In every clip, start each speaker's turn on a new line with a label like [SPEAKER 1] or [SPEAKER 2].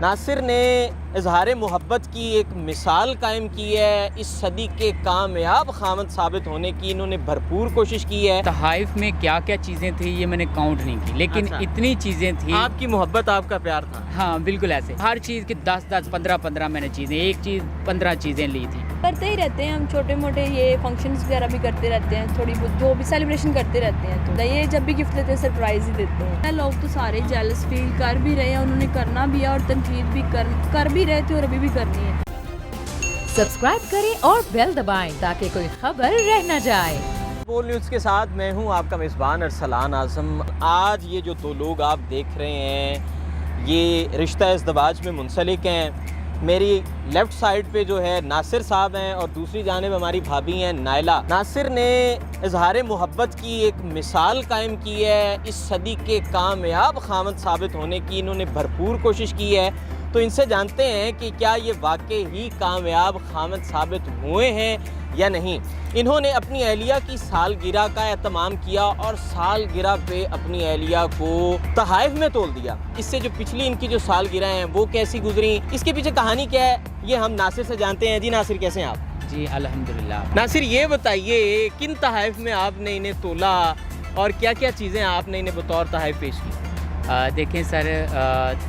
[SPEAKER 1] नासिर ने इजहार मोहब्बत की एक मिसाल कायम की है। इस सदी के कामयाब खामद साबित होने की इन्होंने भरपूर कोशिश की है।
[SPEAKER 2] तहाइफ में क्या क्या चीज़ें थी ये मैंने काउंट नहीं की, लेकिन
[SPEAKER 1] अच्छा।
[SPEAKER 2] इतनी चीज़ें थी।
[SPEAKER 1] आपकी मोहब्बत, आपका प्यार था।
[SPEAKER 2] हाँ बिल्कुल ऐसे, हर चीज़ की 10-10, 15-15 मैंने चीज़ें, एक चीज़ 15 चीज़ें ली थी।
[SPEAKER 3] करते ही रहते हैं हम, छोटे मोटे ये फंक्शंस वगैरह भी करते रहते हैं, थोड़ी बहुत जो भी सेलिब्रेशन करते रहते हैं। तो ये जब भी गिफ्ट देते हैं सरप्राइज ही देते हैं। लोग तो सारे जेलस फील कर भी रहे हैं, उन्होंने करना भी है और तनकीद भी कर भी रहे थे और अभी भी करनी है।
[SPEAKER 4] सब्सक्राइब करें और बेल दबाएं ताकि कोई खबर रह न जाए।
[SPEAKER 1] बोल न्यूज़ के साथ मैं हूं आपका मेज़बान अरसलान आज़म। आज ये जो दो लोग आप देख रहे हैं ये रिश्ता इज़्दवाज में मुंसलिक हैं। मेरी लेफ़्ट साइड पे जो है नासिर साहब हैं और दूसरी जानिब हमारी भाभी हैं नायला। नासिर ने इजहार मोहब्बत की एक मिसाल कायम की है। इस सदी के कामयाब खामद साबित होने की इन्होंने भरपूर कोशिश की है। तो इनसे जानते हैं कि क्या ये वाकई ही कामयाब खामद साबित हुए हैं या नहीं। इन्होंने अपनी अहलिया की सालगिरह का एहतमाम किया और सालगिरह पे अपनी अहलिया को तहाइफ में तोल दिया। इससे जो पिछली इनकी जो सालगिरह हैं वो कैसी गुजरी, इसके पीछे कहानी क्या है, ये हम नासिर से जानते हैं। जी नासिर, कैसे हैं आप?
[SPEAKER 2] जी अल्हम्दुलिल्लाह।
[SPEAKER 1] नासिर, ये बताइए किन तहाइफ में आपने इन्हें तोला और क्या क्या चीज़ें आपने इन्हें बतौर तहाइफ पेश की?
[SPEAKER 2] देखें सर,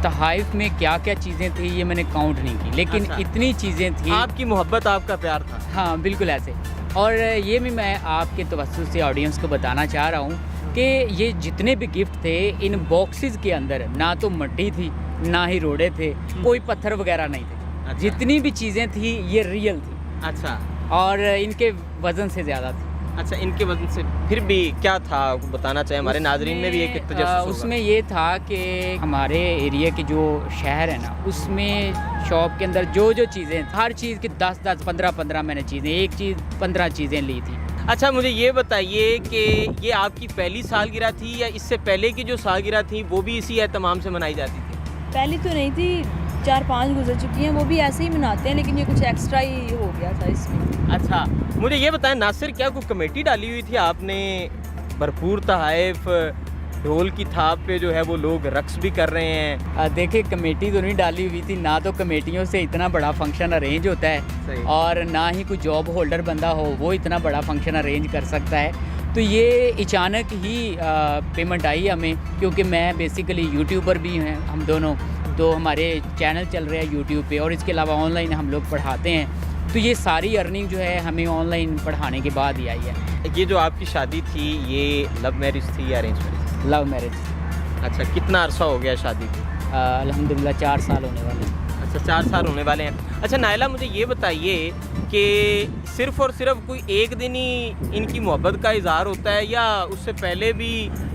[SPEAKER 2] तहाइफ में क्या क्या चीज़ें थी ये मैंने काउंट नहीं की, लेकिन
[SPEAKER 1] अच्छा।
[SPEAKER 2] इतनी चीज़ें थी।
[SPEAKER 1] आपकी मोहब्बत, आपका प्यार था।
[SPEAKER 2] हाँ बिल्कुल ऐसे, और ये भी मैं आपके तवज्जुह से ऑडियंस को बताना चाह रहा हूँ कि ये जितने भी गिफ्ट थे इन बॉक्सेस के अंदर ना तो मिट्टी थी ना ही रोड़े थे, कोई पत्थर वगैरह नहीं थे।
[SPEAKER 1] अच्छा।
[SPEAKER 2] जितनी भी चीज़ें थी ये रियल थी
[SPEAKER 1] अच्छा
[SPEAKER 2] और इनके वज़न से ज़्यादा थी।
[SPEAKER 1] अच्छा, इनके वजन से फिर भी क्या था बताना चाहें, हमारे नाजरीन में भी एक तजस्सुस होगा।
[SPEAKER 2] उसमें ये था कि हमारे एरिया के जो शहर है ना उसमें शॉप के अंदर जो जो चीज़ें, हर चीज़ की 10-10, 15-15 मैंने चीज़ें, एक चीज़ 15 चीज़ें ली थी।
[SPEAKER 1] अच्छा, मुझे ये बताइए कि ये आपकी पहली सालगिरह थी या इससे पहले की जो सालगिरह थी वो भी इसी एहतमाम से मनाई जाती थी?
[SPEAKER 3] पहली तो नहीं थी, 4-5 गुजर चुकी हैं, वो भी ऐसे ही मनाते हैं, लेकिन ये कुछ एक्स्ट्रा ही हो गया था इसमें।
[SPEAKER 1] अच्छा, मुझे ये बताएं नासिर, क्या कोई कमेटी डाली हुई थी आपने? भरपूर तहाइफ, ढोल की थाप पे जो है वो लोग रक्स भी कर रहे हैं।
[SPEAKER 2] देखिए कमेटी तो नहीं डाली हुई थी, ना तो कमेटियों से इतना बड़ा फंक्शन अरेंज होता
[SPEAKER 1] सही।
[SPEAKER 2] है और ना ही कोई जॉब होल्डर बंदा हो वो इतना बड़ा फंक्शन अरेंज कर सकता है। तो ये अचानक ही पेमेंट आई हमें, क्योंकि मैं बेसिकली यूट्यूबर भी हैं हम दोनों, तो हमारे चैनल चल रहे हैं यूट्यूब पे और इसके अलावा ऑनलाइन हम लोग पढ़ाते हैं। तो ये सारी अर्निंग जो है हमें ऑनलाइन पढ़ाने के बाद ही आई है।
[SPEAKER 1] ये जो आपकी शादी थी ये लव मैरिज थी या अरेंज मैरिज?
[SPEAKER 2] Love marriage.
[SPEAKER 1] अच्छा, कितना अरसा हो गया शादी को?
[SPEAKER 2] अल्हम्दुलिल्लाह 4 साल होने वाले हैं।
[SPEAKER 1] अच्छा, 4 साल होने वाले हैं। अच्छा नायला, मुझे ये बताइए कि सिर्फ़ और सिर्फ कोई एक दिन ही इनकी मोहब्बत का इज़हार होता है या उससे पहले भी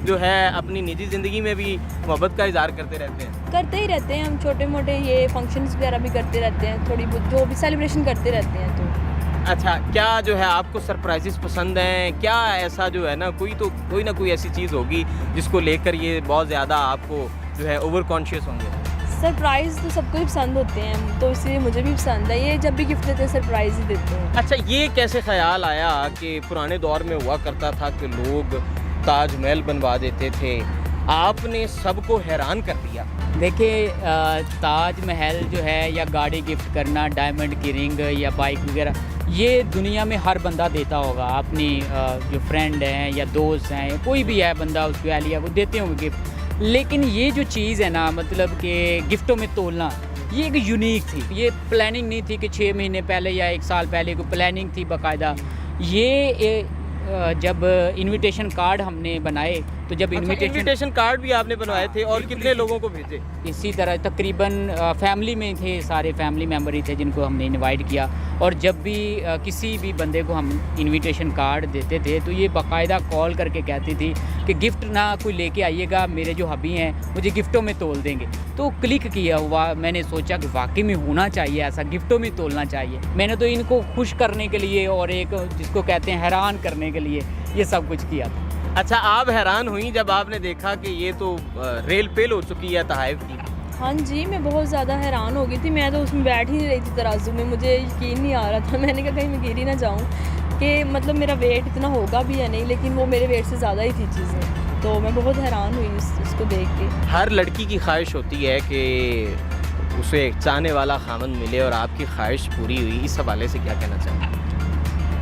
[SPEAKER 1] जो है अपनी निजी ज़िंदगी में भी मोहब्बत का इज़हार करते रहते हैं?
[SPEAKER 3] करते ही रहते हैं हम, छोटे मोटे ये फंक्शंस वगैरह भी करते रहते हैं, थोड़ी बहुत जो भी सेलिब्रेशन करते रहते हैं। तो
[SPEAKER 1] अच्छा, क्या जो है आपको सरप्राइजेस पसंद हैं? क्या ऐसा जो है ना कोई ना कोई ऐसी चीज़ होगी जिसको लेकर ये बहुत ज़्यादा आपको जो है ओवर कॉन्शियस होंगे?
[SPEAKER 3] सरप्राइज़ तो सबको ही पसंद होते हैं, तो इसलिए मुझे भी पसंद है। ये जब भी गिफ्ट देते हैं सरप्राइज़ ही देते हैं।
[SPEAKER 1] अच्छा, ये कैसे ख्याल आया कि पुराने दौर में हुआ करता था कि लोग ताजमहल बनवा देते थे, आपने सबको हैरान कर दिया?
[SPEAKER 2] देखिए ताजमहल जो है या गाड़ी गिफ्ट करना, डायमंड की रिंग या बाइक वगैरह, ये दुनिया में हर बंदा देता होगा अपनी जो फ्रेंड हैं या दोस्त हैं या कोई भी है बंदा उसको अहलिया को देते होंगे गिफ्ट। लेकिन ये जो चीज़ है ना, मतलब कि गिफ्टों में तोलना, ये एक यूनिक थी। ये प्लानिंग नहीं थी कि 6 महीने पहले या 1 साल पहले कोई प्लानिंग थी बाकायदा। ये जब इनविटेशन कार्ड हमने बनाए तो जब
[SPEAKER 1] इनविटेशन कार्ड भी आपने बनवाए थे और कितने लोगों को भेजे?
[SPEAKER 2] इसी तरह तकरीबन फैमिली में थे, सारे फैमिली मेम्बर ही थे जिनको हमने इनवाइट किया। और जब भी किसी भी बंदे को हम इनविटेशन कार्ड देते थे तो ये बाकायदा कॉल करके कहती थी कि गिफ्ट ना कोई लेके आइएगा, मेरे जो हबी हैं मुझे गिफ्टों में तोल देंगे। तो क्लिक किया हुआ, मैंने सोचा कि वाकई में होना चाहिए ऐसा, गिफ्टों में तोलना चाहिए। मैंने तो इनको खुश करने के लिए और एक जिसको कहते हैं हैरान करने के लिए ये सब कुछ किया था।
[SPEAKER 1] अच्छा, आप हैरान हुई जब आपने देखा कि ये तो रेल पेल हो चुकी है तहाइफ की?
[SPEAKER 3] हाँ जी, मैं बहुत ज़्यादा हैरान हो गई थी। मैं तो उसमें बैठ ही नहीं रही थी तराजू में, मुझे यकीन नहीं आ रहा था। मैंने कहा कहीं मैं गिर ही ना जाऊँ कि मतलब मेरा वेट इतना होगा भी या नहीं, लेकिन वो मेरे वेट से ज़्यादा ही थी चीज़ें। तो मैं बहुत हैरान हुई उसको देख के।
[SPEAKER 1] हर लड़की की ख्वाहिश होती है कि उसे चाहने वाला खामन मिले और आपकी ख्वाहिश पूरी हुई, इस हवाले से क्या कहना चाहेंगे?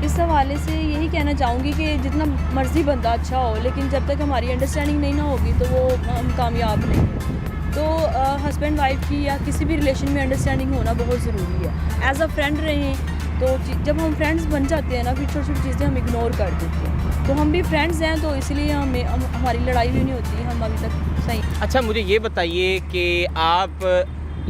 [SPEAKER 3] इस हवाले से यही कहना चाहूँगी कि जितना मर्ज़ी बंदा अच्छा हो, लेकिन जब तक हमारी अंडरस्टैंडिंग नहीं ना होगी तो वो हम कामयाब नहीं हैं। तो हस्बैंड वाइफ की या किसी भी रिलेशन में अंडरस्टैंडिंग होना बहुत ज़रूरी है। एज़ अ फ्रेंड रहें, तो जब हम फ्रेंड्स बन जाते हैं ना, फिर छोटी छोटी चीज़ें हम इग्नोर कर देते हैं। तो हम भी फ्रेंड्स हैं, तो इसलिए हमारी लड़ाई भी नहीं होती, हम अभी तक सही।
[SPEAKER 1] अच्छा, मुझे ये बताइए कि आप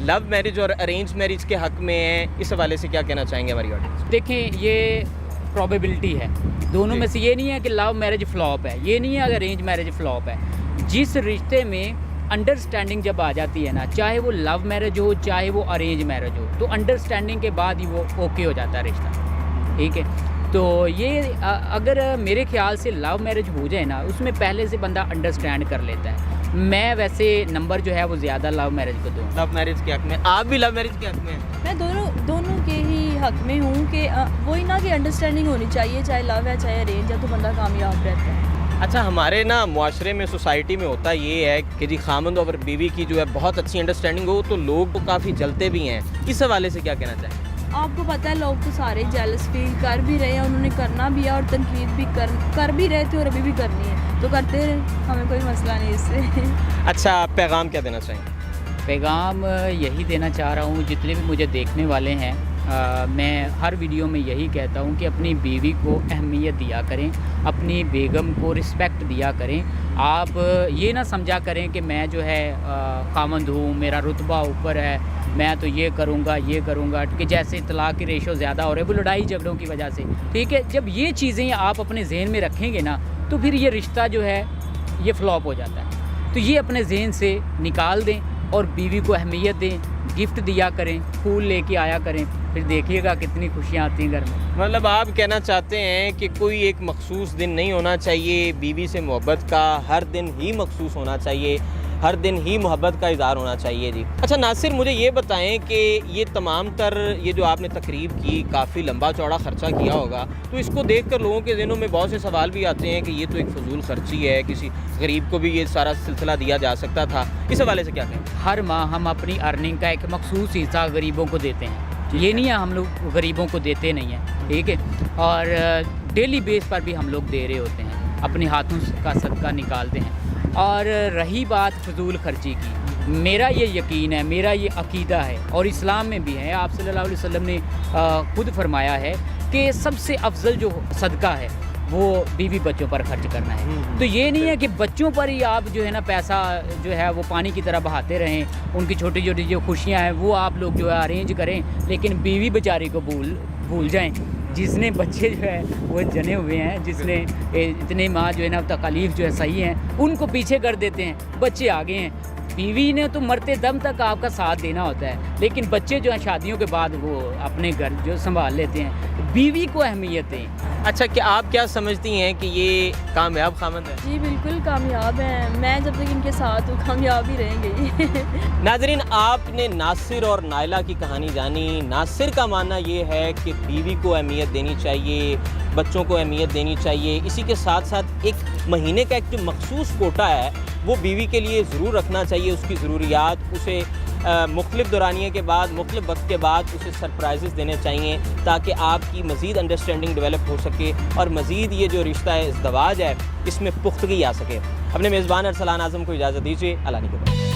[SPEAKER 1] लव मैरिज और अरेंज मैरिज के हक़ में हैं, इस हवाले से क्या कहना चाहेंगे हमारी ऑडियंस?
[SPEAKER 2] देखें, ये प्रोबेबिलिटी है दोनों में से। ये नहीं है कि लव मैरिज फ्लॉप है, ये नहीं है कि अरेंज मैरिज फ्लॉप है। जिस रिश्ते में अंडरस्टैंडिंग जब आ जाती है ना, चाहे वो लव मैरिज हो चाहे वो अरेंज मैरिज हो, तो अंडरस्टैंडिंग के बाद ही वो ओके हो जाता है रिश्ता, ठीक है। तो ये अगर मेरे ख्याल से लव मैरिज हो जाए ना, उसमें पहले से बंदा अंडरस्टैंड कर लेता है। मैं वैसे नंबर जो है वो ज़्यादा लव मैरिज को दूँ।
[SPEAKER 1] लव मैरिज के हक़ में? आप भी लव मैरिज के हक़ में हैं?
[SPEAKER 3] मैं दोनों के ही हक़ में हूँ कि वही ना कि अंडरस्टैंडिंग होनी चाहिए, चाहे लव है चाहे अरेंज है, तो बंदा कामयाब रहता है।
[SPEAKER 1] अच्छा, हमारे ना मुआशरे में, सोसाइटी में होता ये है कि जी खामद और बीवी की जो है बहुत अच्छी अंडरस्टैंडिंग हो तो लोग तो काफ़ी जलते भी हैं, इस हवाले से क्या कहना चाहेंगे?
[SPEAKER 3] आपको पता है, लोग तो सारे जेलस फील कर भी रहे हैं, उन्होंने करना भी है और तनकीद भी कर भी रहे थे और अभी भी करनी है, तो करते रहे, हमें कोई मसला नहीं इससे।
[SPEAKER 1] अच्छा, आप पैगाम क्या देना चाहेंगे?
[SPEAKER 2] पैगाम यही देना चाह रहा हूँ, जितने भी मुझे देखने वाले हैं, मैं हर वीडियो में यही कहता हूँ कि अपनी बीवी को अहमियत दिया करें, अपनी बेगम को रिस्पेक्ट दिया करें। आप ये ना समझा करें कि मैं जो है खामंद हूँ, मेरा रुतबा ऊपर है, मैं तो ये करूँगा कि जैसे तलाक की रेशो ज़्यादा हो रही है वो लड़ाई झगड़ों की वजह से, ठीक है। जब ये चीज़ें आप अपने जहन में रखेंगे ना, तो फिर ये रिश्ता जो है ये फ्लॉप हो जाता है। तो ये अपने जहन से निकाल दें और बीवी को अहमियत दें, गिफ्ट दिया करें, फूल लेके आया करें, फिर देखिएगा कितनी खुशियाँ आती हैं घर में।
[SPEAKER 1] मतलब आप कहना चाहते हैं कि कोई एक मखसूस दिन नहीं होना चाहिए बीवी से मोहब्बत का, हर दिन ही मखसूस होना चाहिए, हर दिन ही मोहब्बत का इज़हार होना चाहिए जी। अच्छा नासिर, मुझे ये बताएं कि ये तमाम तर ये जो आपने तकरीब की, काफ़ी लंबा चौड़ा ख़र्चा किया होगा, तो इसको देखकर लोगों के ज़हनों में बहुत से सवाल भी आते हैं कि ये तो एक फजूल खर्ची है, किसी गरीब को भी ये सारा सिलसिला दिया जा सकता था, इस हवाले से क्या कहें?
[SPEAKER 2] हर माह हम अपनी अर्निंग का एक मखसूस हिस्सा गरीबों को देते हैं, ये नहीं है हम लोग गरीबों को देते नहीं हैं, ठीक है। और डेली बेस पर भी हम लोग दे रहे होते हैं, अपने हाथों का सदका निकालते हैं। और रही बात फजूल खर्ची की, मेरा ये यकीन है, मेरा ये अकीदा है और इस्लाम में भी है, आप सल्लल्लाहु अलैहि वसल्लम ने खुद फरमाया है कि सबसे अफजल जो सदका है वो बीवी बच्चों पर खर्च करना है। तो ये नहीं है कि बच्चों पर ही आप जो है ना पैसा जो है वो पानी की तरह बहाते रहें, उनकी छोटी छोटी जो खुशियाँ हैं वो आप लोग जो है अरेंज करें, लेकिन बीवी बेचारी को भूल जाएं। जिसने बच्चे जो है वो जने हुए हैं, जिसने इतने माँ जो है ना तकालीफ जो है सही हैं, उनको पीछे कर देते हैं, बच्चे आगे हैं। बीवी ने तो मरते दम तक आपका साथ देना होता है, लेकिन बच्चे जो हैं शादियों के बाद वो अपने घर जो संभाल लेते हैं। बीवी को अहमियत दें।
[SPEAKER 1] अच्छा, क्या आप क्या समझती हैं कि ये कामयाब खामद है?
[SPEAKER 3] जी बिल्कुल कामयाब हैं, मैं जब तक इनके साथ हूँ कामयाब ही रहेंगे।
[SPEAKER 1] नाजरीन, आपने नासिर और नायला की कहानी जानी। नासिर का मानना ये है कि बीवी को अहमियत देनी चाहिए, बच्चों को अहमियत देनी चाहिए, इसी के साथ साथ एक महीने का एक जो मखसूस कोटा है वो बीवी के लिए ज़रूर रखना चाहिए, उसकी ज़रूरियात, उसे मुख्तलिफ़ दौरानिए के बाद, मुख्तलिफ़ वक्त के बाद उसे सरप्राइज़ देने चाहिए ताकि आपकी मज़ीद अंडरस्टैंडिंग डेवलप हो सके और मज़ीद ये जो रिश्ता है, इज़्दवाज है, इसमें पुख्तगी आ सके। अपने मेज़बान अरसलान आज़म को इजाज़त दीजिए। अल्लाह निगहबान।